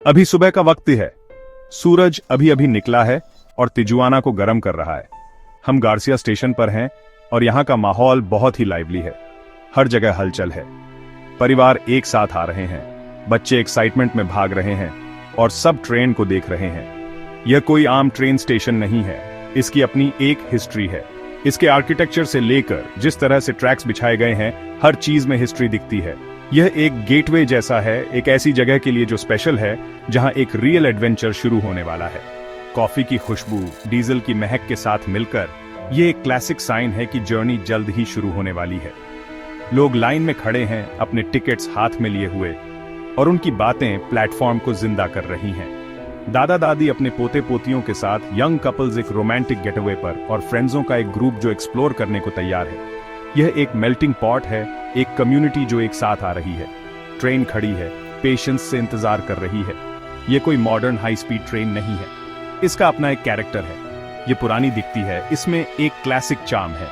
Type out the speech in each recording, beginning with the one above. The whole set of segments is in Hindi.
अभी सुबह का वक्त है। सूरज अभी अभी निकला है और तिजुआना को गर्म कर रहा है। हम गार्सिया स्टेशन पर हैं और यहाँ का माहौल बहुत ही लाइवली है। हर जगह हलचल है। परिवार एक साथ आ रहे हैं, बच्चे एक्साइटमेंट में भाग रहे हैं और सब ट्रेन को देख रहे हैं। यह कोई आम ट्रेन स्टेशन नहीं है, इसकी अपनी एक हिस्ट्री है। इसके आर्किटेक्चर से लेकर जिस तरह से ट्रैक्स बिछाए गए हैं, हर चीज में हिस्ट्री दिखती है। यह एक गेटवे जैसा है, एक ऐसी जगह के लिए जो स्पेशल है, जहां एक रियल एडवेंचर शुरू होने वाला है। कॉफी की खुशबू डीजल की महक के साथ मिलकर यह एक क्लासिक साइन है कि जर्नी जल्द ही शुरू होने वाली है। लोग लाइन में खड़े हैं, अपने टिकट्स हाथ में लिए हुए, और उनकी बातें प्लेटफॉर्म को जिंदा कर रही हैं। दादा दादी अपने पोते पोतियों के साथ, यंग कपल्स एक रोमांटिक गेटअवे पर, और फ्रेंड्सों का एक ग्रुप जो एक्सप्लोर करने को तैयार है। यह एक मेल्टिंग पॉट है, एक कम्युनिटी जो एक साथ आ रही है। ट्रेन खड़ी है, पेशेंस से इंतजार कर रही है। यह कोई मॉडर्न हाई स्पीड ट्रेन नहीं है, इसका अपना एक कैरेक्टर है। यह पुरानी दिखती है, इसमें एक क्लासिक चार्म है,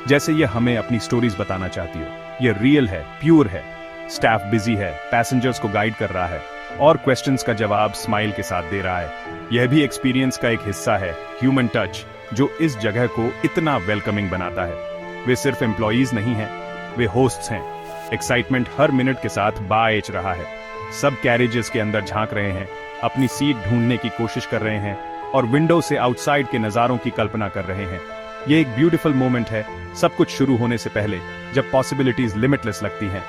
जैसे यह हमें अपनी स्टोरीज बताना चाहती हो। यह रियल है, प्योर है। स्टाफ बिजी है, पैसेंजर्स को गाइड कर रहा है और क्वेश्चंस का जवाब स्माइल के साथ दे रहा है। यह भी एक्सपीरियंस का एक हिस्सा है, ह्यूमन टच, जो इस जगह को इतना वेलकमिंग बनाता है। वे सिर्फ एम्प्लॉइज नहीं हैं, वे होस्ट्स हैं। एक्साइटमेंट हर मिनट के साथ बाएच रहा है। सब कैरेजेस के अंदर झांक रहे हैं, अपनी सीट ढूंढने की कोशिश कर रहे हैं और विंडो से आउटसाइड के नजारों की कल्पना कर रहे हैं। ये एक ब्यूटीफुल मोमेंट है, सब कुछ शुरू होने से पहले, जब पॉसिबिलिटीज लिमिटलेस लगती हैं।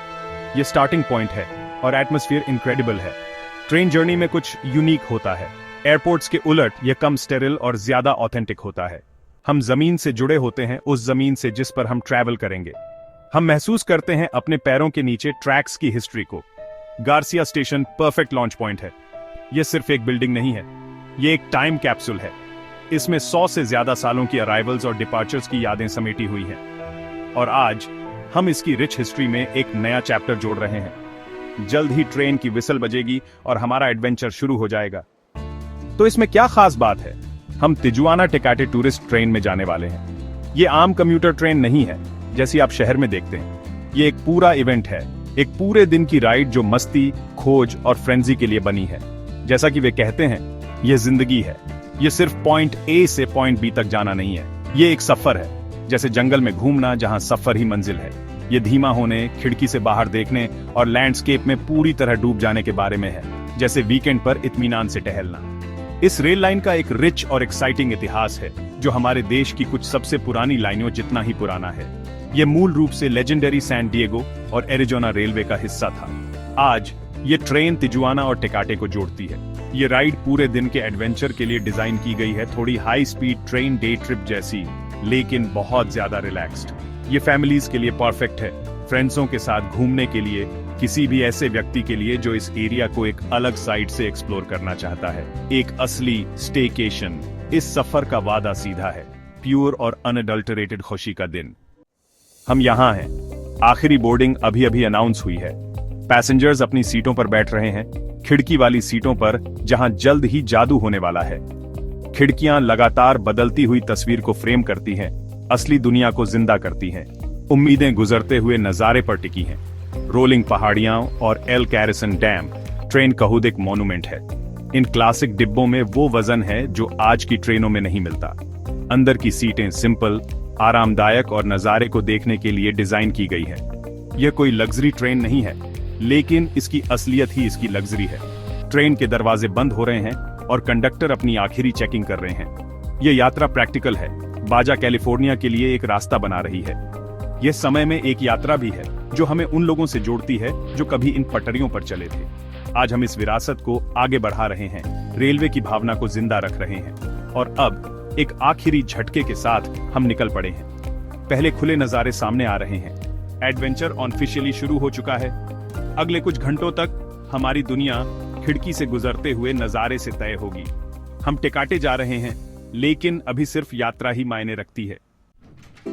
ये स्टार्टिंग पॉइंट है और एटमॉस्फेयर इनक्रेडिबल है। ट्रेन जर्नी में कुछ यूनिक होता है। एयरपोर्ट्स के उलट यह कम स्टेरिल और ज्यादा ऑथेंटिक होता है। हम जमीन से जुड़े होते हैं, उस जमीन से जिस पर हम ट्रैवल करेंगे। हम महसूस करते हैं अपने पैरों के नीचे ट्रैक्स की हिस्ट्री को। Garcia station perfect launch point है। यह सिर्फ एक बिल्डिंग नहीं है, यह एक टाइम कैप्सूल है। इसमें 100 से ज्यादा सालों की अराइवल्स और डिपार्चर्स की यादें समेटी हुई हैं। और आज हम इसकी रिच हिस्ट्री में एक नया चैप्टर जोड़ रहे हैं। जल्द ही ट्रेन की विसल बजेगी और हमारा एडवेंचर शुरू हो जाएगा। तो इसमें क्या खास बात है? हम तिजुआना टेकाटे टूरिस्ट ट्रेन में जाने वाले हैं। ये आम कम्यूटर ट्रेन नहीं है जैसी आप शहर में देखते हैं। ये एक पूरा इवेंट है, एक पूरे दिन की राइड जो मस्ती, खोज और फ्रेंजी के लिए बनी है। जैसा कि वे कहते हैं, यह जिंदगी है। ये सिर्फ पॉइंट ए से पॉइंट बी तक जाना नहीं है, ये एक सफर है, जैसे जंगल में घूमना जहां सफर ही मंजिल है। ये धीमा होने, खिड़की से बाहर देखने और लैंडस्केप में पूरी तरह डूब जाने के बारे में है, जैसे वीकेंड पर इत्मीनान से टहलना। इस रेल लाइन का एक रिच और एक्साइटिंग इतिहास है, जो हमारे देश की कुछ सबसे पुरानी लाइनों जितना ही पुराना है। यह मूल रूप से लेजेंडरी सैन डिएगो और एरिजोना रेलवे का हिस्सा था। आज ये ट्रेन तिजुआना और टेकाटे को जोड़ती है। ये राइड पूरे दिन के एडवेंचर के लिए डिजाइन की गई है, थोड़ी high speed Tren de trip जैसी, लेकिन बहुत ज्यादा रिलैक्स्ड। ये फैमिलीज के लिए परफेक्ट है, फ्रेंड्सों के साथ घूमने के लिए, किसी भी ऐसे व्यक्ति के लिए जो इस एरिया को एक अलग साइड से एक्सप्लोर करना चाहता है। एक असली स्टेकेशन। इस सफर का वादा सीधा है, प्योर और अनअडल्टरेटेड खुशी का दिन। हम यहाँ हैं। आखिरी बोर्डिंग अभी अभी अनाउंस हुई है। पैसेंजर्स अपनी सीटों पर बैठ रहे हैं, खिड़की वाली सीटों पर, जहां जल्द ही जादू होने वाला है। खिड़कियां लगातार बदलती हुई तस्वीर को फ्रेम करती हैं, असली दुनिया को जिंदा करती हैं। उम्मीदें गुजरते हुए नजारे पर टिकी हैं। रोलिंग पहाड़ियां और एल कैरिसन डैम ट्रेन कहुदिक मॉन्यूमेंट है। इन क्लासिक डिब्बों में वो वजन है जो आज की ट्रेनों में नहीं मिलता। अंदर की सीटें सिंपल, आरामदायक और नजारे को देखने के लिए डिजाइन की गई है। यह कोई लग्जरी ट्रेन नहीं है, लेकिन इसकी असलियत ही इसकी लग्जरी है। ट्रेन के दरवाजे बंद हो रहे हैं और कंडक्टर अपनी आखिरी चेकिंग कर रहे हैं। यह यात्रा प्रैक्टिकल है, बाजा कैलिफोर्निया के लिए एक रास्ता बना रही है। यह समय में एक यात्रा भी है जो हमें उन लोगों से जोड़ती है जो कभी इन पटरियों पर चले थे। आज हम इस विरासत को आगे बढ़ा रहे हैं, रेलवे की भावना को जिंदा रख रहे हैं। और अब एक आखिरी झटके के साथ हम निकल पड़े हैं। पहले खुले नजारे सामने आ रहे हैं। एडवेंचर ऑफिशियली शुरू हो चुका है। अगले कुछ घंटों तक हमारी दुनिया खिड़की से गुजरते हुए नजारे से तय होगी। हम टेकाटे जा रहे हैं, लेकिन अभी सिर्फ यात्रा ही मायने रखती है।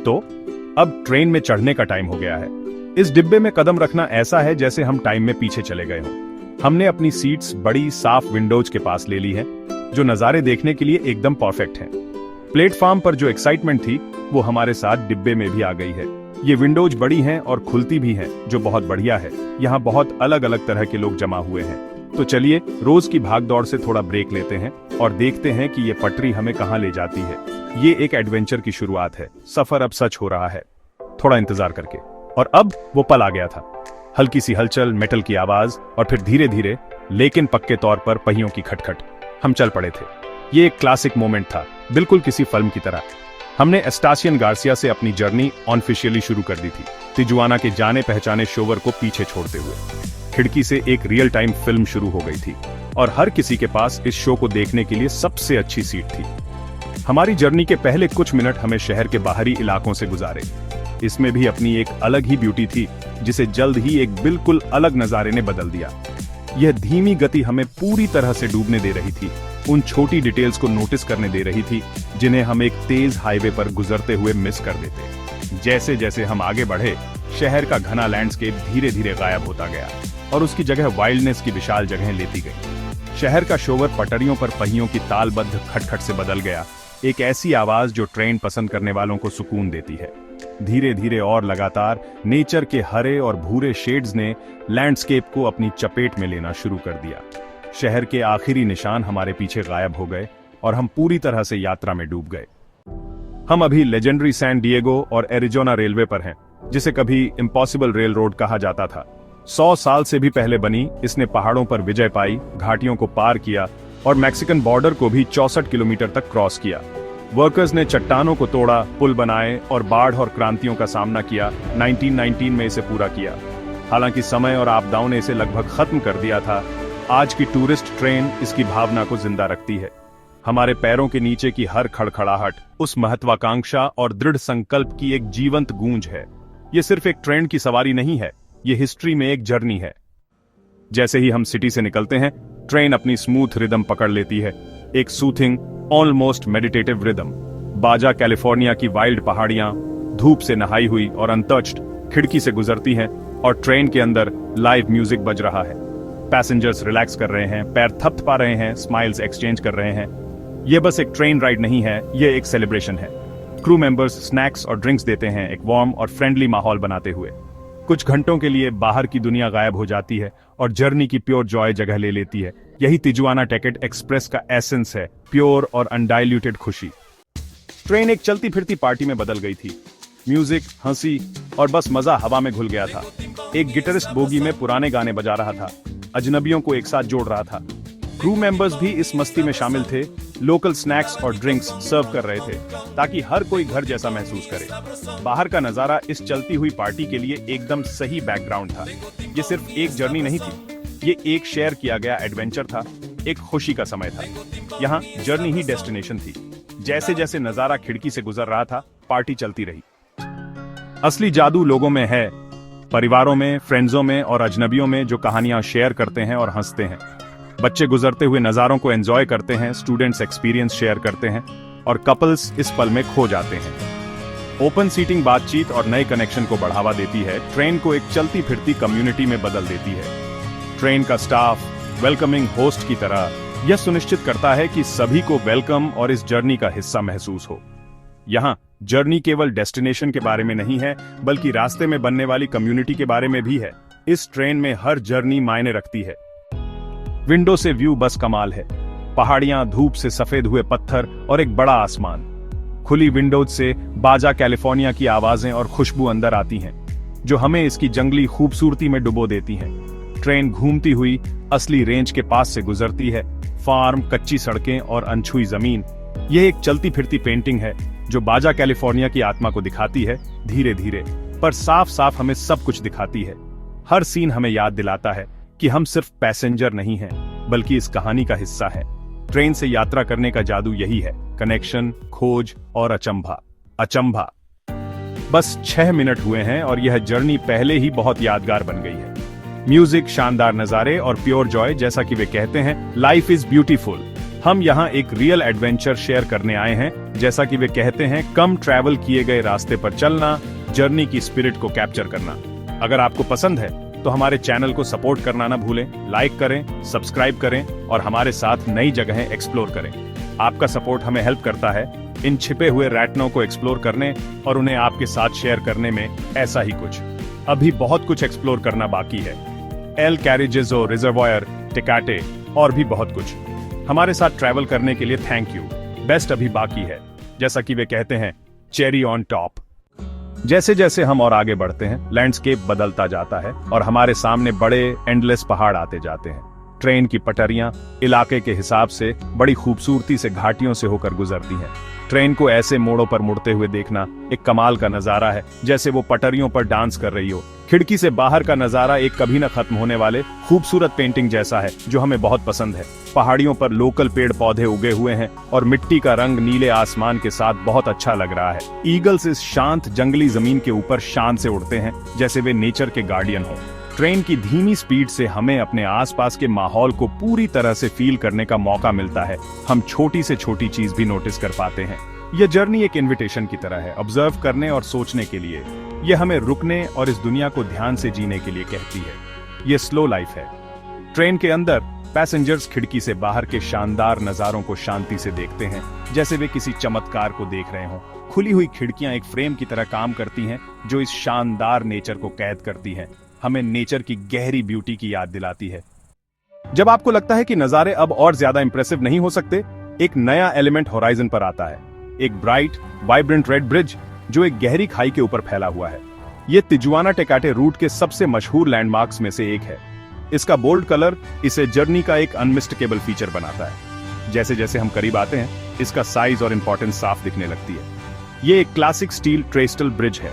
तो अब ट्रेन में चढ़ने का टाइम हो गया है। इस डिब्बे में कदम रखना ऐसा है जैसे हम टाइम में पीछे चले गए हों। हमने अपनी सीट्स बड़ी साफ विंडोज के पास ले ली है, जो नजारे देखने के लिए एकदम परफेक्ट हैं। प्लेटफॉर्म पर जो एक्साइटमेंट थी, वो हमारे साथ डिब्बे में भी आ गई है। ये विंडोज बड़ी हैं और खुलती भी हैं, जो बहुत बढ़िया है। यहाँ बहुत अलग अलग तरह के लोग जमा हुए हैं। तो चलिए रोज की भागदौड़ से थोड़ा ब्रेक लेते हैं और देखते हैं कि ये पटरी हमें कहां ले जाती है। ये एक एडवेंचर की शुरुआत है, सफर अब सच हो रहा है, थोड़ा इंतजार करके। और अब वो पल आ गया था, हल्की सी हलचल, मेटल की आवाज और फिर धीरे धीरे लेकिन पक्के तौर पर पहियों की खटखट। हम चल पड़े थे। ये एक क्लासिक मोमेंट था, बिल्कुल किसी फिल्म की तरह। हमने एस्टासियन गार्सिया से अपनी जर्नी ऑफिशियली शुरू कर दी थी, तिजुआना के जाने पहचाने शोवर को पीछे छोड़ते हुए। खिड़की से एक रियल टाइम फिल्म शुरू हो गई थी और हर किसी के पास इस शो को देखने के लिए सबसे अच्छी सीट थी। हमारी जर्नी के पहले कुछ मिनट हमें शहर के बाहरी इलाकों से गुजारे। इसमें भी अपनी एक अलग ही ब्यूटी थी, जिसे जल्द ही एक बिल्कुल अलग नजारे ने बदल दिया। यह धीमी गति हमें पूरी तरह से डूबने दे रही थी, उन छोटी डिटेल्स को नोटिस करने दे रही थी जिन्हें हम एक तेज हाईवे पर गुजरते हुए मिस कर देते। जैसे जैसे हम आगे बढ़े, शहर का घना लैंडस्केप धीरे धीरे गायब होता गया और उसकी जगह वाइल्डनेस की विशाल जगह लेती गई। शहर का शोवर पटरियों पर पहियों की तालबद्ध खटखट से बदल गया, एक ऐसी आवाज जो ट्रेन पसंद करने वालों को सुकून देती है। धीरे धीरे और लगातार नेचर के हरे और भूरे शेड्स ने लैंडस्केप को अपनी चपेट में लेना शुरू कर दिया। शहर के आखिरी निशान हमारे पीछे गायब हो गए और हम पूरी तरह से यात्रा में डूब गए। हम अभी लेजेंडरी सैन डिएगो और एरिजोना रेलवे पर हैं, जिसे कभी इम्पॉसिबल रेल रोड कहा जाता था। 100 साल से भी पहले बनी, इसने पहाड़ों पर विजय पाई, घाटियों को पार किया और मैक्सिकन बॉर्डर को भी 64 किलोमीटर तक क्रॉस किया। वर्कर्स ने चट्टानों को तोड़ा, पुल बनाए और बाढ़ और क्रांतियों का सामना किया। 1919 में इसे पूरा किया। हालांकि समय और आपदाओं ने इसे लगभग खत्म कर दिया था, आज की टूरिस्ट ट्रेन इसकी भावना को जिंदा रखती है। हमारे पैरों के नीचे की हर खड़खड़ाहट उस महत्वाकांक्षा और दृढ़ संकल्प की एक जीवंत गूंज है। ये सिर्फ एक ट्रेन की सवारी नहीं है, ये हिस्ट्री में एक जर्नी है। जैसे ही हम सिटी से निकलते हैं, ट्रेन अपनी स्मूथ रिदम पकड़ लेती है, एक सूथिंग, ऑलमोस्ट मेडिटेटिव रिदम। बाजा कैलिफोर्निया की वाइल्ड पहाड़ियां धूप से नहाई हुई और अनटच्ड खिड़की से गुजरती हैं और ट्रेन के अंदर लाइव म्यूजिक बज रहा है। पैसेंजर्स रिलैक्स कर रहे हैं, पैर थपथपा रहे हैं, स्माइल्स एक्सचेंज कर रहे हैं। यह बस एक ट्रेन राइड नहीं है, यह एक सेलिब्रेशन है। क्रू मेंबर्स स्नैक्स और ड्रिंक्स देते हैं, एक वार्म और फ्रेंडली माहौल बनाते हुए। कुछ घंटों के लिए बाहर की दुनिया गायब हो जाती है और जर्नी की प्योर जॉय जगह ले लेती है। यही तिजुआना टेकेट एक्सप्रेस का एसेंस है, प्योर और अनडाइल्यूटेड खुशी। ट्रेन एक चलती फिरती पार्टी में बदल गई थी। म्यूजिक, हंसी और बस मजा हवा में घुल गया था। एक गिटारिस्ट बोगी में पुराने गाने बजा रहा था, अजनबियों को एक साथ जोड़ रहा था। क्रू मेंबर्स भी इस मस्ती में शामिल थे, लोकल स्नैक्स और ड्रिंक्स सर्व कर रहे थे ताकि हर कोई घर जैसा महसूस करे। बाहर का नजारा इस चलती हुई पार्टी के लिए एकदम सही बैकग्राउंड था। ये सिर्फ एक जर्नी नहीं थी, ये एक शेयर किया गया एडवेंचर था, एक खुशी का समय था। यहाँ जर्नी ही डेस्टिनेशन थी। जैसे जैसे नजारा खिड़की से गुजर रहा था, पार्टी चलती रही। असली जादू लोगों में है, परिवारों में, फ्रेंड्सों में और अजनबियों में जो कहानियां शेयर करते हैं और हंसते हैं। बच्चे गुजरते हुए नजारों को एंजॉय करते हैं, स्टूडेंट्स एक्सपीरियंस शेयर करते हैं और कपल्स इस पल में खो जाते हैं। ओपन सीटिंग बातचीत और नए कनेक्शन को बढ़ावा देती है, ट्रेन को एक चलती फिरती कम्युनिटी में बदल देती है। ट्रेन का स्टाफ वेलकमिंग होस्ट की तरह यह सुनिश्चित करता है कि सभी को वेलकम और इस जर्नी का हिस्सा महसूस हो। यहाँ जर्नी केवल डेस्टिनेशन के बारे में नहीं है, बल्कि रास्ते में बनने वाली कम्युनिटी के बारे में भी है। इस ट्रेन में हर जर्नी मायने रखती है। विंडो से व्यू बस कमाल है, पहाड़ियां, धूप से सफेद हुए पत्थर और एक बड़ा आसमान। खुली विंडोज से बाजा कैलिफोर्निया की आवाजें और खुशबू अंदर आती हैं, जो हमें इसकी जंगली खूबसूरती में डुबो देती हैं। ट्रेन घूमती हुई असली रेंज के पास से गुजरती है, फार्म, कच्ची सड़कें और अनछुई जमीन। यह एक चलती फिरती पेंटिंग है जो बाजा कैलिफोर्निया की आत्मा को दिखाती है, धीरे धीरे पर साफ साफ हमें सब कुछ दिखाती है। हर सीन हमें याद दिलाता है कि हम सिर्फ पैसेंजर नहीं हैं, बल्कि इस कहानी का हिस्सा हैं। ट्रेन से यात्रा करने का जादू यही है, कनेक्शन, खोज और अचंभा। अचंभा। बस 6 मिनट हुए हैं और यह जर्नी पहले ही बहुत यादगार बन गई है। म्यूजिक, शानदार नजारे और प्योर जॉय, जैसा कि वे कहते हैं, लाइफ इज ब्यूटीफुल। हम यहाँ एक रियल एडवेंचर शेयर करने आए हैं, जैसा कि वे कहते हैं, कम ट्रैवल किए गए रास्ते पर चलना, जर्नी की स्पिरिट को कैप्चर करना। अगर आपको पसंद है तो हमारे चैनल को सपोर्ट करना ना भूलें, लाइक करें, सब्सक्राइब करें और हमारे साथ नई जगहें एक्सप्लोर करें। आपका सपोर्ट हमें हेल्प करता है इन छिपे हुए रैटनों को एक्सप्लोर करने और उन्हें आपके साथ शेयर करने में। ऐसा ही कुछ अभी बहुत कुछ एक्सप्लोर करना बाकी है। एल कैरिजेजो रिजर्वायर, टेकाटे और भी बहुत कुछ। हमारे साथ ट्रैवल करने के लिए थैंक यू। बेस्ट अभी बाकी है। जैसा कि वे कहते हैं, चेरी ऑन टॉप। जैसे जैसे हम और आगे बढ़ते हैं, लैंडस्केप बदलता जाता है और हमारे सामने बड़े एंडलेस पहाड़ आते जाते हैं। ट्रेन की पटरियां इलाके के हिसाब से बड़ी खूबसूरती से घाटियों से होकर गुजरती हैं। ट्रेन को ऐसे मोड़ों पर मुड़ते हुए देखना एक कमाल का नजारा है, जैसे वो पटरियों पर डांस कर रही हो। खिड़की से बाहर का नजारा एक कभी न खत्म होने वाले खूबसूरत पेंटिंग जैसा है, जो हमें बहुत पसंद है। पहाड़ियों पर लोकल पेड़ पौधे उगे हुए हैं और मिट्टी का रंग नीले आसमान के साथ बहुत अच्छा लग रहा है। ईगल्स इस शांत जंगली जमीन के ऊपर शान से उड़ते हैं, जैसे वे नेचर के गार्डियन हो। ट्रेन की धीमी स्पीड से हमें अपने आसपास के माहौल को पूरी तरह से फील करने का मौका मिलता है। हम छोटी से छोटी चीज भी नोटिस कर पाते हैं। यह जर्नी एक इनविटेशन की तरह है, ऑब्जर्व करने और सोचने के लिए। यह हमें रुकने और इस दुनिया को ध्यान से जीने के लिए कहती है। यह स्लो लाइफ है। ट्रेन के अंदर पैसेंजर्स खिड़की से बाहर के शानदार नजारों को शांति से देखते हैं, जैसे वे किसी चमत्कार को देख रहे हों। खुली हुई खिड़कियां एक फ्रेम की तरह काम करती हैं, जो इस शानदार नेचर को कैद करती हैं। हमें नेचर की गहरी ब्यूटी की याद दिलाती है। जब आपको लगता है कि नजारे अब और ज्यादा इंप्रेसिव नहीं हो सकते, एक नया एलिमेंट होराइजन पर आता है। एक ब्राइट वाइब्रेंट रेड ब्रिज जो एक गहरी खाई के ऊपर फैला हुआ है। यह तिजुआना टेकाटे रूट के सबसे मशहूर लैंडमार्क्स में से एक है। इसका बोल्ड कलर इसे जर्नी का एक अनमिस्टेकेबल फीचर बनाता है। जैसे जैसे हम करीब आते हैं, इसका साइज और इंपॉर्टेंस साफ दिखने लगती है। यह एक क्लासिक स्टील ट्रेस्टल ब्रिज है,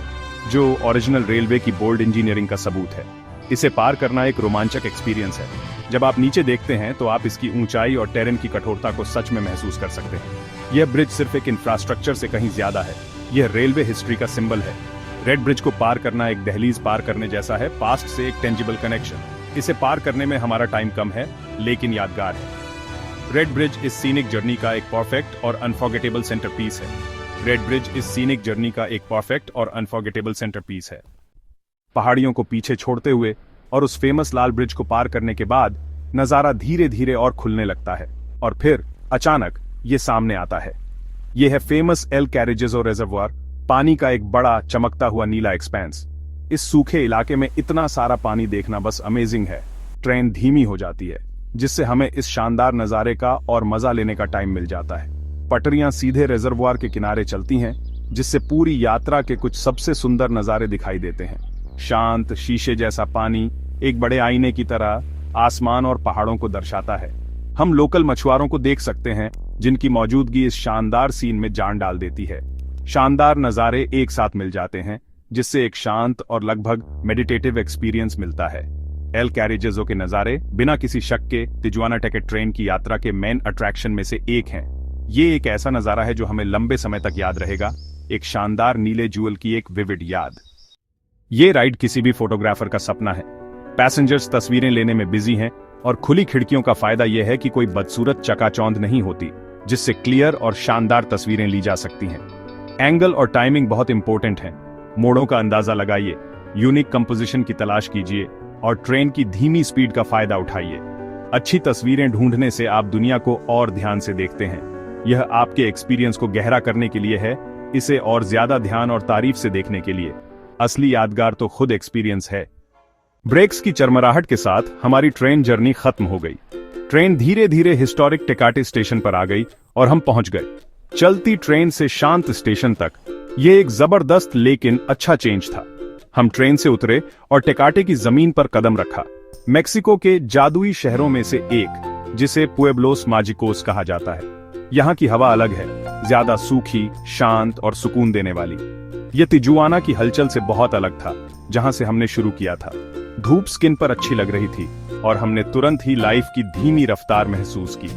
जो ओरिजिनल रेलवे की बोल्ड इंजीनियरिंग का सबूत है। इसे पार करना एक रोमांचक एक्सपीरियंस है। जब आप नीचे देखते हैं तो आप इसकी ऊंचाई और टेरेन की कठोरता को सच में महसूस कर सकते हैं। यह ब्रिज सिर्फ एक इंफ्रास्ट्रक्चर से कहीं ज्यादा है। यह रेलवे हिस्ट्री का सिंबल है। रेड ब्रिज को पार करना एक दहलीज पार करने जैसा है, पास्ट से एक टेंजिबल कनेक्शन। इसे पार करने में हमारा टाइम कम है, लेकिन यादगार है। रेड ब्रिज इस सीनिक जर्नी का एक परफेक्ट और अनफॉरगेटेबल सेंटरपीस है। रेड ब्रिज इस सीनिक जर्नी का एक परफेक्ट और अनफॉरगेटेबल सेंटरपीस है। पहाड़ियों को पीछे छोड़ते हुए और उस फेमस लाल ब्रिज को पार करने के बाद नजारा धीरे धीरे और खुलने लगता है, और फिर अचानक ये सामने आता है। यह है फेमस एल कैरिजेजो रिजर्वायर, पानी का एक बड़ा चमकता हुआ नीला एक्सपेंस। इस सूखे इलाके में इतना सारा पानी देखना बस अमेजिंग है। ट्रेन धीमी हो जाती है, जिससे हमें इस शानदार नजारे का और मजा लेने का टाइम मिल जाता है। पटरियां सीधे रिजर्वायर के किनारे चलती हैं, जिससे पूरी यात्रा के कुछ सबसे सुंदर नजारे दिखाई देते हैं। शांत शीशे जैसा पानी एक बड़े आईने की तरह आसमान और पहाड़ों को दर्शाता है। हम लोकल मछुआरों को देख सकते हैं, जिनकी मौजूदगी इस शानदार सीन में जान डाल देती है। शानदार नजारे एक साथ मिल जाते हैं, जिससे एक शांत और लगभग मेडिटेटिव एक्सपीरियंस मिलता है। एल कैरिजेजो के नजारे बिना किसी शक के तिजुआना टेकेट ट्रेन की यात्रा के मेन अट्रैक्शन में से एक हैं। ये एक ऐसा नजारा है जो हमें लंबे समय तक याद रहेगा, एक शानदार नीले जूल की एक विविड याद। ये राइड किसी भी फोटोग्राफर का सपना है। पैसेंजर्स तस्वीरें लेने में बिजी हैं, और खुली खिड़कियों का फायदा यह है कि कोई बदसूरत चकाचौंध नहीं होती, जिससे क्लियर और शानदार तस्वीरें ली जा सकती हैं। एंगल और टाइमिंग बहुत इंपॉर्टेंट है। मोड़ों का अंदाजा लगाइए, यूनिक कंपोजिशन की तलाश कीजिए और ट्रेन की धीमी स्पीड का फायदा उठाइए। अच्छी तस्वीरें ढूंढने से आप दुनिया को और ध्यान से देखते हैं। यह आपके एक्सपीरियंस को गहरा करने के लिए है, इसे और ज्यादा ध्यान और तारीफ से देखने के लिए। असली यादगार तो खुद एक्सपीरियंस है। ब्रेक्स की चरमराहट के साथ हमारी ट्रेन जर्नी खत्म हो गई। ट्रेन धीरे धीरे हिस्टोरिक टेकाटे स्टेशन पर आ गई और हम पहुंच गए। चलती ट्रेन से शांत स्टेशन तक यह एक जबरदस्त लेकिन अच्छा चेंज था। हम ट्रेन से उतरे और टेकाटे की जमीन पर कदम रखा। मेक्सिको के जादुई शहरों में से एक, जिसे पुएब्लोस माजिकोस कहा जाता है। यहाँ की हवा अलग है, ज्यादा सूखी, शांत और सुकून देने वाली। यह तिजुआना की हलचल से बहुत अलग था, जहां से हमने शुरू किया था। धूप स्किन पर अच्छी लग रही थी और हमने तुरंत ही लाइफ की धीमी रफ्तार महसूस की।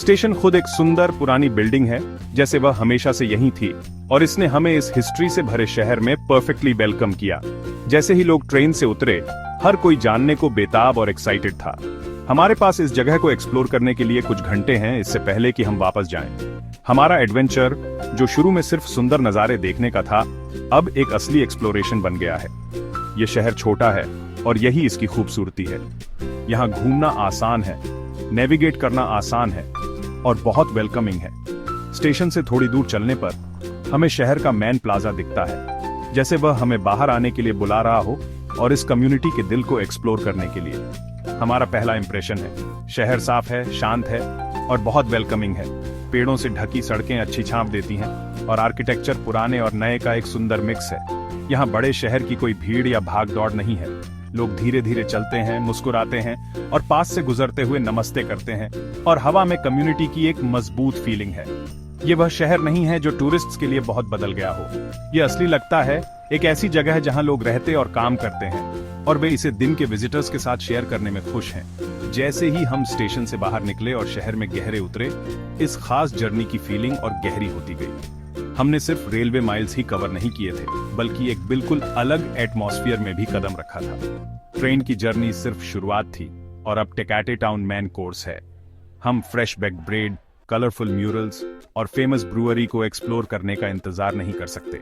स्टेशन खुद एक सुंदर पुरानी बिल्डिंग है, जैसे वह हमेशा से यहीं थी, और इसने हमें इस हिस्ट्री से भरे शहर में परफेक्टली वेलकम किया। जैसे ही लोग ट्रेन से उतरे, हर कोई जानने को बेताब और एक्साइटेड था। हमारे पास इस जगह को एक्सप्लोर करने के लिए कुछ घंटे हैं, इससे पहले कि हम वापस जाएं। हमारा एडवेंचर, जो शुरू में सिर्फ सुंदर नजारे देखने का था, अब एक असली एक्सप्लोरेशन बन गया है। यह शहर छोटा है और यही इसकी खूबसूरती है। यहाँ घूमना आसान है, नेविगेट करना आसान है और बहुत वेलकमिंग है। स्टेशन से थोड़ी दूर चलने पर हमें शहर का मेन प्लाजा दिखता है, जैसे वह हमें बाहर आने के लिए बुला रहा हो और इस कम्युनिटी के दिल को एक्सप्लोर करने के लिए। हमारा पहला इंप्रेशन है। शहर साफ है, शांत है और बहुत वेलकमिंग है। पेड़ों से ढकी सड़कें अच्छी छांव देती हैं और आर्किटेक्चर पुराने और नए का एक सुंदर मिक्स है। यहाँ बड़े शहर की कोई भीड़ या भाग दौड़ नहीं है। लोग धीरे धीरे चलते हैं, मुस्कुराते हैं और पास से गुजरते हुए नमस्ते करते हैं और हवा में कम्युनिटी की एक मजबूत फीलिंग है। ये वह शहर नहीं है जो टूरिस्ट्स के लिए बहुत बदल गया हो। ये असली लगता है एक ऐसी जगह है जहां लोग रहते और काम करते हैं और वे इसे दिन के विजिटर्स के साथ शेयर करने में खुश हैं। जैसे ही हम स्टेशन से बाहर निकले और शहर में गहरे उतरे, इस खास जर्नी की फीलिंग और गहरी होती गई। हमने सिर्फ रेलवे माइल्स ही कवर नहीं किए थे, बल्कि एक बिल्कुल अलग एटमॉस्फेयर में भी कदम रखा था। ट्रेन की जर्नी सिर्फ शुरुआत थी और अब टेकाटे टाउन मेन कोर्स है। हम fresh baked bread, colourful murals और फेमस ब्रूअरी को एक्सप्लोर करने का इंतजार नहीं कर सकते।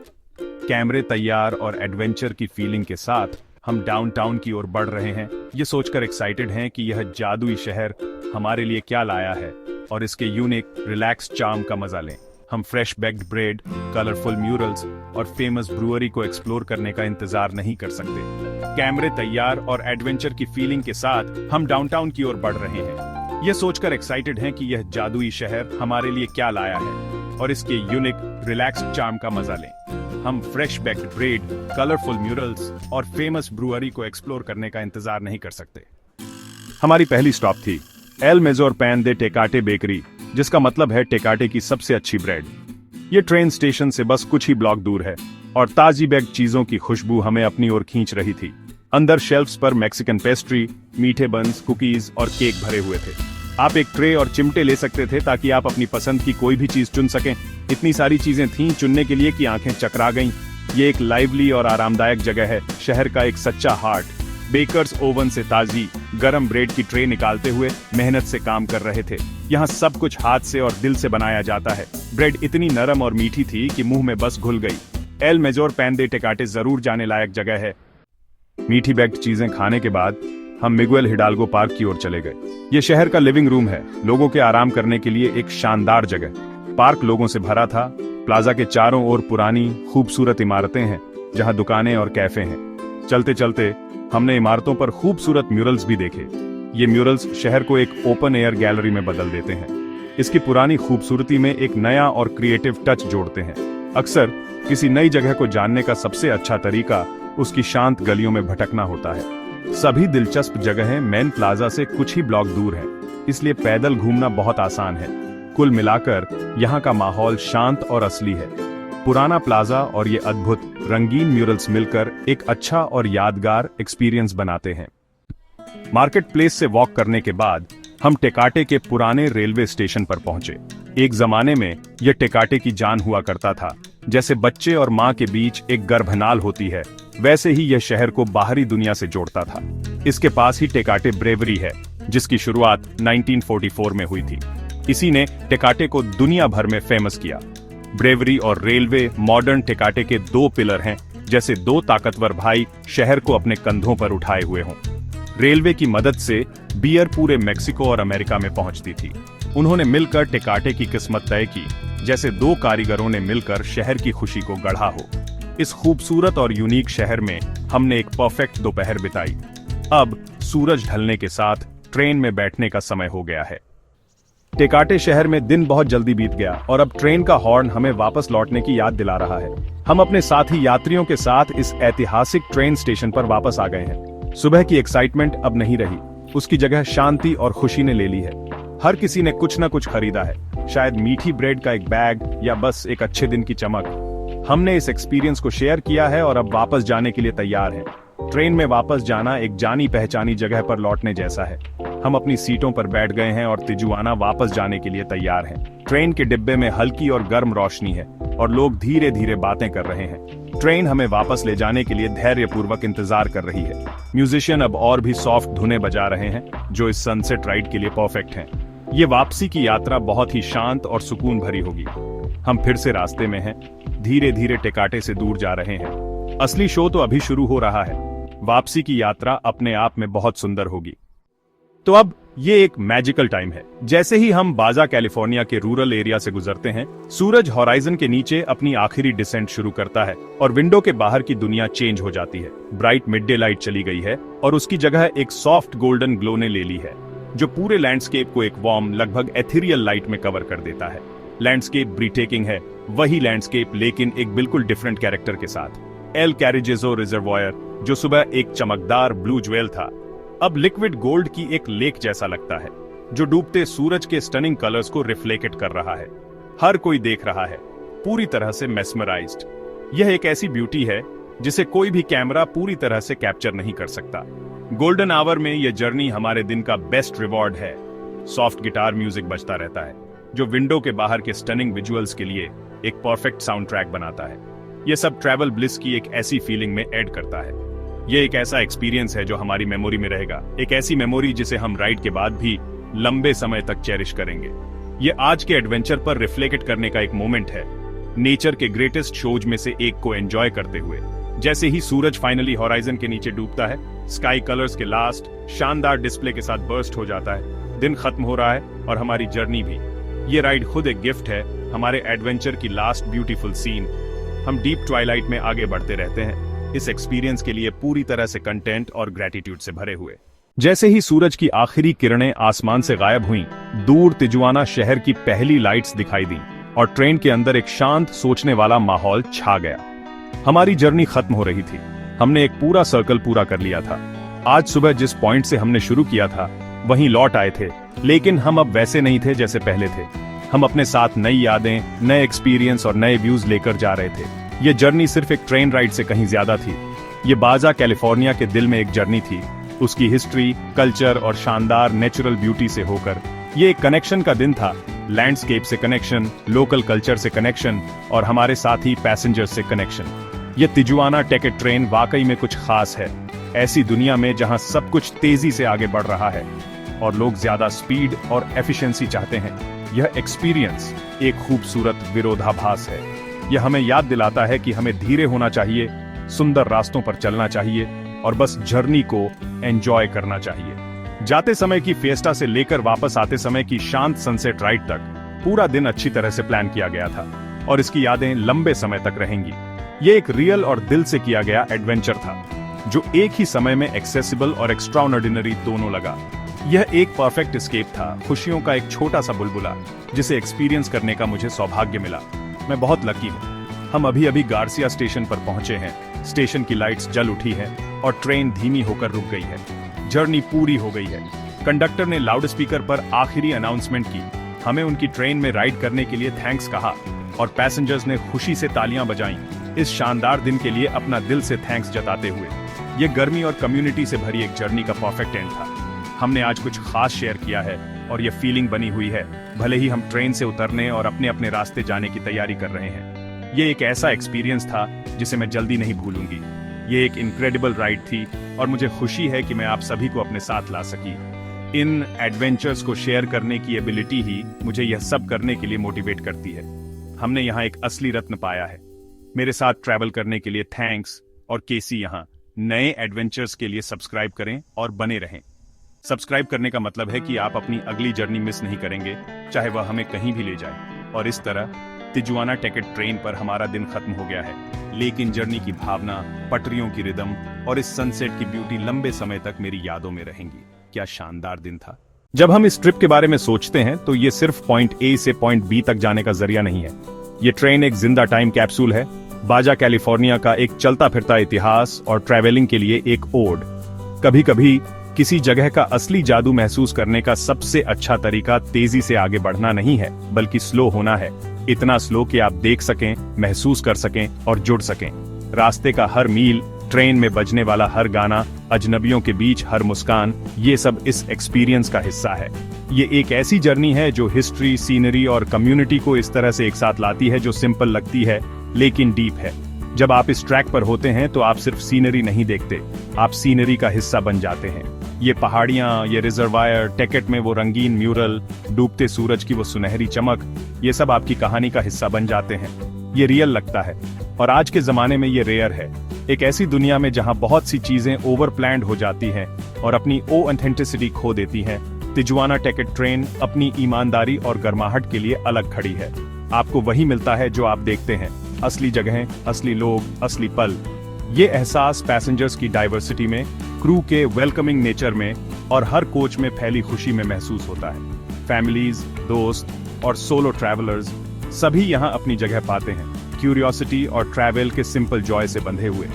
कैमरे तैयार और एडवेंचर की फीलिंग के साथ हम डाउनटाउन की ओर बढ़ रहे हैं, ये सोचकर एक्साइटेड हैं कि यह जादुई शहर हमारे लिए क्या लाया है और इसके यूनिक रिलैक्स चार्म का मजा लें। हम fresh baked bread, colourful murals और फेमस ब्रूअरी को एक्सप्लोर करने का इंतजार नहीं कर सकते। कैमरे तैयार और एडवेंचर की फीलिंग के साथ हम डाउनटाउन की ओर बढ़ रहे हैं, ये सोचकर एक्साइटेड हैं कि यह जादुई शहर हमारे लिए क्या लाया है और इसके यूनिक रिलैक्स चार्म का मजा लें। हम fresh baked bread, colourful murals और फेमस ब्रूअरी को एक्सप्लोर करने का इंतजार नहीं कर सकते। हमारी पहली स्टॉप थी एल मेजोर पैन दे टेकाटे बेकरी, जिसका मतलब है टेकाटे की सबसे अच्छी ब्रेड। ये ट्रेन स्टेशन से बस कुछ ही ब्लॉक दूर है और ताजी बेक्ड चीजों की खुशबू हमें अपनी ओर खींच रही थी। अंदर शेल्फ्स पर मैक्सिकन पेस्ट्री, मीठे बन्स, कुकीज और केक भरे हुए थे। आप एक ट्रे और चिमटे ले सकते थे ताकि आप अपनी पसंद की कोई भी चीज चुन सकें। इतनी सारी चीजें थीं चुनने के लिए कि आंखें चकरा गईं। ये एक लाइवली और आरामदायक जगह है, शहर का एक सच्चा हार्ट। बेकर्स ओवन से ताजी गरम ब्रेड की ट्रे निकालते हुए मेहनत से काम कर रहे थे। यहाँ सब कुछ हाथ से और दिल से बनाया जाता है। ब्रेड इतनी नरम और मीठी थी कि मुंह में बस घुल गई। एल मेजोर पैन दे टेकाटे जरूर जाने लायक जगह है। मीठी बेक्ड चीजें खाने के बाद हम मिगुएल हिडाल्गो पार्क की ओर चले गए। ये शहर का लिविंग रूम है, लोगों के आराम करने के लिए एक शानदार जगह। पार्क लोगों से भरा था। प्लाजा के चारों ओर पुरानी खूबसूरत इमारतें हैं जहां दुकानें और कैफे हैं। चलते चलते हमने इमारतों पर खूबसूरत म्यूरल्स भी देखे। ये म्यूरल्स शहर को एक ओपन एयर गैलरी में बदल देते हैं। इसकी पुरानी खूबसूरती में एक नया और क्रिएटिव टच जोड़ते हैं। अक्सर किसी नई जगह को जानने का सबसे अच्छा तरीका उसकी शांत गलियों में भटकना होता है। सभी दिलचस्प जगहें मेन प्लाजा से कुछ ही ब्लॉक दूर हैं, इसलिए पैदल घूमना बहुत आसान है। कुल मिलाकर यहाँ का माहौल शांत और असली है। पुराना प्लाजा और ये अद्भुत रंगीन म्यूरल्स मिलकर एक अच्छा और यादगार एक्सपीरियंस बनाते हैं। मार्केट प्लेस से वॉक करने के बाद हम टेकाटे के पुराने रेलवे स्टेशन पर पहुंचे। एक जमाने में यह टेकाटे की जान हुआ करता था। जैसे बच्चे और माँ के बीच एक गर्भनाल होती है, वैसे ही यह शहर को बाहरी दुनिया से जोड़ता था। इसके पास ही टेकाटे ब्रेवरी है, जिसकी शुरुआत 1944 में हुई थी। इसी ने टेकाटे को दुनिया भर में फेमस किया। ब्रेवरी और रेलवे मॉडर्न टेकाटे के दो पिलर हैं, जैसे दो ताकतवर भाई शहर को अपने कंधों पर उठाए हुए हों। रेलवे की मदद से बियर पूरे मेक्सिको और अमेरिका में पहुंचती थी। उन्होंने मिलकर टेकाटे की किस्मत तय की, जैसे दो कारीगरों ने मिलकर शहर की खुशी को गढ़ा हो। इस खूबसूरत और यूनिक शहर में हमने एक परफेक्ट दोपहर बिताई। अब सूरज ढलने के साथ ट्रेन में बैठने का समय हो गया है। टेकाटे शहर में दिन बहुत जल्दी बीत गया और अब ट्रेन का हॉर्न हमें वापस लौटने की याद दिला रहा है। हम अपने साथी यात्रियों के साथ इस ऐतिहासिक ट्रेन स्टेशन पर वापस आ गए हैं। सुबह की एक्साइटमेंट अब नहीं रही, उसकी जगह शांति और खुशी ने ले ली है। हर किसी ने कुछ न कुछ खरीदा है, शायद मीठी ब्रेड का एक बैग या बस एक अच्छे दिन की चमक। हमने इस एक्सपीरियंस को शेयर किया है और अब वापस जाने के लिए तैयार हैं। ट्रेन में वापस जाना एक जानी पहचानी जगह पर लौटने जैसा है। हम अपनी सीटों पर बैठ गए हैं और तिजुआना वापस जाने के लिए तैयार हैं। ट्रेन के डिब्बे में हल्की और गर्म रोशनी है और लोग धीरे धीरे बातें कर रहे हैं। ट्रेन हमें वापस ले जाने के लिए धैर्यपूर्वक इंतजार कर रही है। म्यूजिशियन अब और भी सॉफ्ट धुनें बजा रहे हैं, जो इस सनसेट राइड के लिए परफेक्ट हैं। ये वापसी की यात्रा बहुत ही शांत और सुकून भरी होगी। हम फिर से रास्ते में हैं, धीरे धीरे टेकाटे से दूर जा रहे हैं। असली शो तो अभी शुरू हो रहा है। वापसी की यात्रा अपने आप में बहुत सुंदर होगी। तो अब ये एक मैजिकल टाइम है। जैसे ही हम बाजा कैलिफोर्निया के रूरल एरिया से गुजरते हैं, सूरज हॉराइजन के नीचे अपनी आखिरी डिसेंट शुरू करता है और विंडो के बाहर की दुनिया चेंज हो जाती है। ब्राइट मिड डे लाइट चली गई है और उसकी जगह एक सॉफ्ट गोल्डन ग्लो ने ले ली है, जो पूरे लैंडस्केप को एक वार्म, लगभग एथेरियल लाइट में कवर कर देता है। लैंडस्केप ब्रीटेकिंग है, वही लैंडस्केप लेकिन एक बिल्कुल डिफरेंट कैरेक्टर के साथ। एल कैरिजेजो रिजर्वायर, जो सुबह एक चमकदार ब्लू ज्वेल था, अब लिक्विड गोल्ड की एक लेक जैसा लगता है, जो डूबते सूरज के स्टनिंग कलर्स को रिफ्लेक्ट कर रहा है। हर कोई देख रहा है, पूरी तरह से मेस्मराइज्ड। यह एक ऐसी ब्यूटी है जिसे कोई भी कैमरा पूरी तरह से कैप्चर नहीं कर सकता। गोल्डन आवर में यह जर्नी हमारे दिन का बेस्ट रिवॉर्ड है। सॉफ्ट गिटार म्यूजिक बजता रहता है, जो विंडो के बाहर के स्टनिंग विजुअल्स के लिए एक परफेक्ट साउंड ट्रैक बनाता है। यह सब ट्रैवल ब्लिस की एक ऐसी फीलिंग में ऐड करता है। यह एक ऐसा एक्सपीरियंस है जो हमारी मेमोरी में रहेगा, एक ऐसी मेमोरी जिसे हम राइड के बाद भी लंबे समय तक चेरिश करेंगे। यह आज के एडवेंचर पर रिफ्लेक्ट करने का एक मोमेंट है, नेचर के ग्रेटेस्ट शोज में से एक को एंजॉय करते हुए। जैसे ही सूरज फाइनली हॉराइजन के नीचे डूबता है, स्काई कलर्स के लास्ट शानदार डिस्प्ले के साथ बर्स्ट हो जाता है। दिन खत्म हो रहा है और हमारी जर्नी भी। ये राइड खुद एक गिफ्ट है, हमारे एडवेंचर की लास्ट ब्यूटीफुल सीन। हम डीप ट्वाइलाइट में आगे बढ़ते रहते हैं, इस एक्सपीरियंस के लिए पूरी तरह से कंटेंट और ग्रेटिट्यूड से भरे हुए। जैसे ही सूरज की आखिरी किरणें आसमान से गायब हुईं, दूर तिजुआना शहर की पहली लाइट्स दिखाई दी और ट्रेन के अंदर एक शांत, सोचने वाला माहौल छा गया। हमारी जर्नी खत्म हो रही थी, हमने एक पूरा सर्कल पूरा कर लिया था। आज सुबह जिस पॉइंट से हमने शुरू किया था, वहीं लौट आए थे, लेकिन हम अब वैसे नहीं थे जैसे पहले थे। हम अपने साथ नई यादें, नए एक्सपीरियंस और नए व्यूज लेकर जा रहे थे। ये जर्नी सिर्फ एक ट्रेन राइड से कहीं ज्यादा थी। ये बाजा कैलिफोर्निया के दिल में एक जर्नी थी, उसकी हिस्ट्री, कल्चर और शानदार नेचुरल ब्यूटी से होकर। ये एक कनेक्शन का दिन था, लैंडस्केप से कनेक्शन, लोकल कल्चर से कनेक्शन और हमारे साथी पैसेंजर्स से कनेक्शन। ये तिजुआना टिकट ट्रेन वाकई में कुछ खास है। ऐसी दुनिया में जहां सब कुछ तेजी से आगे बढ़ रहा है और लोग ज्यादा स्पीड और एफिशिएंसी चाहते हैं, यह एक्सपीरियंस एक खूबसूरत विरोधाभास है। यह हमें याद दिलाता है कि हमें धीरे होना चाहिए, सुंदर रास्तों पर चलना चाहिए और बस जर्नी को एंजॉय करना चाहिए। जाते समय की फिएस्टा से लेकर वापस आते समय की शांत सनसेट राइड तक पूरा दिन अच्छी तरह से प्लान किया गया था और इसकी यादें लंबे समय तक रहेंगी। ये एक रियल और दिल से किया गया एडवेंचर था, जो एक ही समय में एक्सेसिबल और एक्स्ट्राऑर्डिनरी दोनों लगा। यह एक परफेक्ट एस्केप था, खुशियों का एक छोटा सा बुलबुला जिसे एक्सपीरियंस करने का मुझे सौभाग्य मिला। मैं बहुत लकी हूँ। हम अभी अभी गार्सिया स्टेशन पर पहुंचे हैं। स्टेशन की लाइट्स जल उठी हैं और ट्रेन धीमी होकर रुक गई है। जर्नी पूरी हो गई है। कंडक्टर ने लाउड स्पीकर पर आखिरी अनाउंसमेंट की, हमें उनकी ट्रेन में राइड करने के लिए थैंक्स कहा और पैसेंजर्स ने खुशी से तालियां बजाईं, इस शानदार दिन के लिए अपना दिल से थैंक्स जताते हुए। ये गर्मी और कम्युनिटी से भरी एक जर्नी का परफेक्ट एंड था। हमने आज कुछ खास शेयर किया है और ये फीलिंग बनी हुई है, भले ही हम ट्रेन से उतरने और अपने अपने रास्ते जाने की तैयारी कर रहे हैं। ये एक ऐसा एक्सपीरियंस था जिसे मैं जल्दी नहीं भूलूंगी। ये एक इनक्रेडिबल राइड थी और मुझे खुशी है कि मैं आप सभी को अपने साथ ला सकी। इन एडवेंचर्स को शेयर करने की एबिलिटी ही मुझे यह सब करने के लिए मोटिवेट करती है। हमने यहाँ एक असली रत्न पाया है। मेरे साथ ट्रैवल करने के लिए थैंक्स। और केसी यहाँ नए एडवेंचर्स के लिए सब्सक्राइब करें और बने रहें। सब्सक्राइब करने का मतलब है कि आप अपनी अगली जर्नी मिस नहीं करेंगे, चाहे वह हमें कहीं भी ले जाए। और इस तरह तिजुआना टिकट ट्रेन पर हमारा दिन खत्म हो गया है, लेकिन जर्नी की भावना, पटरियों की रिदम और इस सनसेट की ब्यूटी लंबे समय तक मेरी यादों में रहेंगी। क्या शानदार दिन था। जब हम इस ट्रिप के बारे में सोचते हैं तो ये सिर्फ पॉइंट ए से पॉइंट बी तक जाने का जरिया नहीं है। ये ट्रेन एक जिंदा टाइम कैप्सूल है, बाजा कैलिफोर्निया का एक चलता फिरता इतिहास और ट्रैवलिंग के लिए एक ओड। कभी कभी किसी जगह का असली जादू महसूस करने का सबसे अच्छा तरीका तेजी से आगे बढ़ना नहीं है, बल्कि स्लो होना है। इतना स्लो कि आप देख सकें, महसूस कर सकें और जुड़ सकें। रास्ते का हर मील, ट्रेन में बजने वाला हर गाना, अजनबियों के बीच हर मुस्कान, ये सब इस एक्सपीरियंस का हिस्सा है। ये एक ऐसी जर्नी है जो हिस्ट्री, सीनरी और कम्युनिटी को इस तरह से एक साथ लाती है, जो सिंपल लगती है लेकिन डीप है। जब आप इस ट्रैक पर होते हैं तो आप सिर्फ सीनरी नहीं देखते, आप सीनरी का हिस्सा बन जाते हैं। ये पहाड़ियां, ये रिजर्वायर, टिकट में वो रंगीन म्यूरल, डूबते सूरज की वो सुनहरी चमक, ये सब आपकी कहानी का हिस्सा बन जाते हैं। ये रियल लगता है और आज के जमाने में ये रेयर है। एक ऐसी दुनिया में जहां बहुत सी चीजें ओवर प्लान्ड हो जाती हैं और अपनी ऑथेंटिसिटी खो देती हैं, तिजुआना टिकट ट्रेन अपनी ईमानदारी और गर्माहट के लिए अलग खड़ी है। आपको वही मिलता है जो आप देखते हैं, असली जगहें, असली लोग, असली पल। ये एहसास पैसेंजर्स की डाइवर्सिटी में, क्रू के वेलकमिंग नेचर में और हर कोच में फैली खुशी में महसूस होता है। फैमिलीज, दोस्त और सोलो ट्रैवलर्स सभी यहाँ अपनी जगह पाते हैं, क्यूरियोसिटी और ट्रैवल के सिंपल जॉय से बंधे हुए।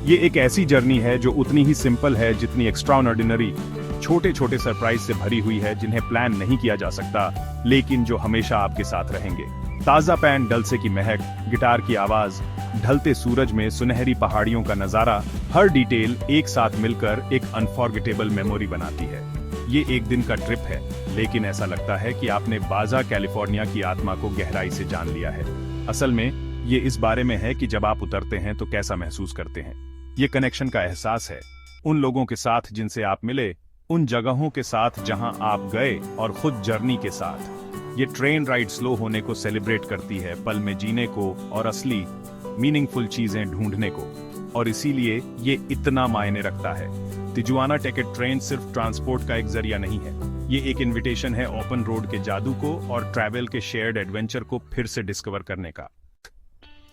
ये एक ऐसी जर्नी है जो उतनी ही सिंपल है जितनी एक्स्ट्राऑर्डिनरी, छोटे छोटे सरप्राइज से भरी हुई है जिन्हें प्लान नहीं किया जा सकता, लेकिन जो हमेशा आपके साथ रहेंगे। ताजा पैन डलसे की महक, गिटार की आवाज, ढलते सूरज में सुनहरी पहाड़ियों का नजारा, हर डिटेल एक साथ मिलकर एक अनफॉरगेटेबल मेमोरी बनाती है। ये एक दिन का ट्रिप है, लेकिन ऐसा लगता है कि आपने बाजा कैलिफोर्निया की आत्मा को गहराई से जान लिया है। असल में ये इस बारे में है कि जब आप उतरते हैं तो कैसा महसूस करते हैं। ये कनेक्शन का एहसास है, उन लोगों के साथ जिनसे आप मिले, उन जगहों के साथ जहां आप गए और खुद जर्नी के साथ। ये ट्रेन राइड स्लो होने को सेलिब्रेट करती है, पल में जीने को और असली मीनिंगफुल चीजें ढूंढने को, और इसीलिए ये इतना मायने रखता है। तिजुआना टिकट ट्रेन सिर्फ ट्रांसपोर्ट का एक जरिया नहीं है, ये एक इनविटेशन है ओपन रोड के जादू को और ट्रैवल के शेयर्ड एडवेंचर को फिर से डिस्कवर करने का।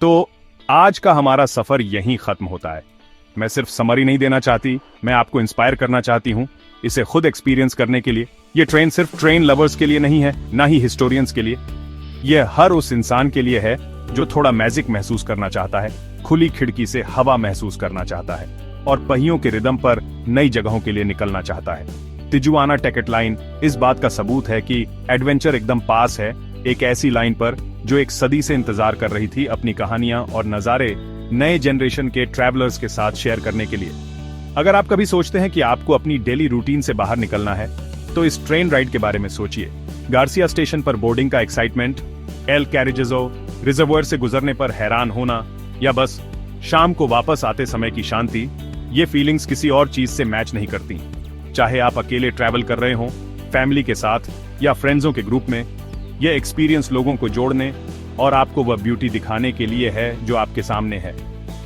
तो आज का हमारा सफर यहीं खत्म होता है। मैं सिर्फ समरी नहीं देना चाहती, मैं आपको इंस्पायर करना चाहती हूँ इसे खुद एक्सपीरियंस करने के लिए। ये ट्रेन सिर्फ ट्रेन लवर्स के लिए नहीं है, ना ही हिस्टोरियंस के लिए। यह हर उस इंसान के लिए है जो थोड़ा मैजिक महसूस करना चाहता है, खुली खिड़की से हवा महसूस करना चाहता है और पहियों के रिदम पर नई जगहों के लिए निकलना चाहता है। तिजुआना टिकट लाइन इस बात का सबूत है कि एडवेंचर एकदम पास है, एक ऐसी लाइन पर जो एक सदी से इंतजार कर रही थी अपनी कहानियां और नजारे नए जनरेशन के ट्रैवलर्स के साथ शेयर करने के लिए। अगर आप कभी सोचते हैं कि आपको अपनी डेली रूटीन से बाहर निकलना है, तो इस ट्रेन राइड के बारे में सोचिए। गार्सिया स्टेशन पर बोर्डिंग का एक्साइटमेंट, एल कैरिजेजो रिजर्वोयर से गुजरने पर हैरान होना, या बस शाम को वापस आते समय की शांति, ये फीलिंग्स किसी और चीज से मैच नहीं करती। चाहे आप अकेले ट्रैवल कर रहे हों, फैमिली के साथ या फ्रेंड्सों के ग्रुप में, यह एक्सपीरियंस लोगों को जोड़ने और आपको वह ब्यूटी दिखाने के लिए है जो आपके सामने है।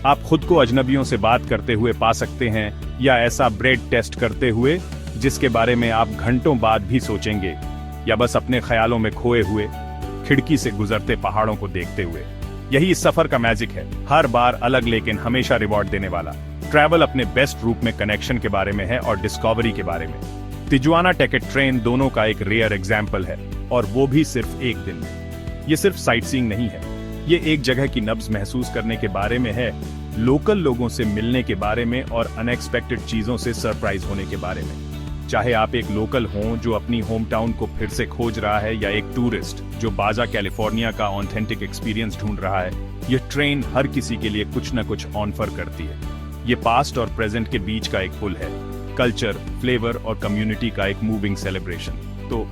आप खुद को अजनबियों से बात करते हुए पा सकते हैं, या ऐसा ब्रेड टेस्ट करते हुए जिसके बारे में आप घंटों बाद भी सोचेंगे, या बस अपने ख्यालों में खोए हुए खिड़की से गुजरते पहाड़ों को देखते हुए। यही इस सफर का मैजिक है, हर बार अलग लेकिन हमेशा रिवॉर्ड देने वाला। ट्रैवल अपने बेस्ट रूप में कनेक्शन के बारे में है और डिस्कवरी के बारे में। तिजुआना टिकट ट्रेन दोनों का एक रेयर एग्जाम्पल है, और वो भी सिर्फ एक दिन में। ये सिर्फ साइट सीइंग नहीं है, ये एक जगह की नब्ज महसूस करने के बारे में है, लोकल लोगों से मिलने के बारे में और अनएक्सपेक्टेड चीजों से सरप्राइज होने के बारे में। चाहे आप एक लोकल हों जो अपनी होम टाउन को फिर से खोज रहा है, या एक टूरिस्ट जो बाजा कैलिफोर्निया का ऑथेंटिक एक्सपीरियंस ढूंढ रहा है, ये ट्रेन हर किसी के लिए कुछ न कुछ ऑफर करती है। ये पास्ट और प्रेजेंट के बीच का एक पुल है, कल्चर, फ्लेवर और कम्युनिटी का एक मूविंग सेलिब्रेशन। तो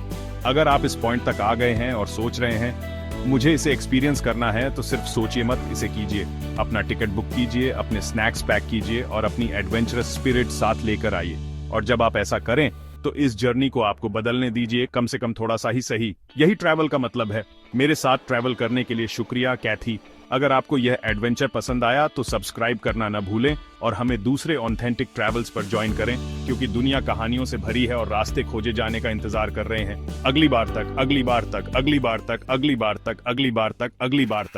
अगर आप इस पॉइंट तक आ गए हैं और सोच रहे हैं मुझे इसे एक्सपीरियंस करना है, तो सिर्फ सोचिए मत, इसे कीजिए। अपना टिकट बुक कीजिए, अपने स्नैक्स पैक कीजिए और अपनी एडवेंचरस स्पिरिट साथ लेकर आइए। और जब आप ऐसा करें तो इस जर्नी को आपको बदलने दीजिए, कम से कम थोड़ा सा ही सही। यही ट्रैवल का मतलब है। मेरे साथ ट्रैवल करने के लिए शुक्रिया कैथी। अगर आपको यह एडवेंचर पसंद आया तो सब्सक्राइब करना न भूलें और हमें दूसरे ऑथेंटिक ट्रैवल्स पर ज्वाइन करें, क्योंकि दुनिया कहानियों से भरी है और रास्ते खोजे जाने का इंतजार कर रहे हैं। अगली बार तक, अगली बार तक, अगली बार तक, अगली बार तक, अगली बार तक, अगली बार तक।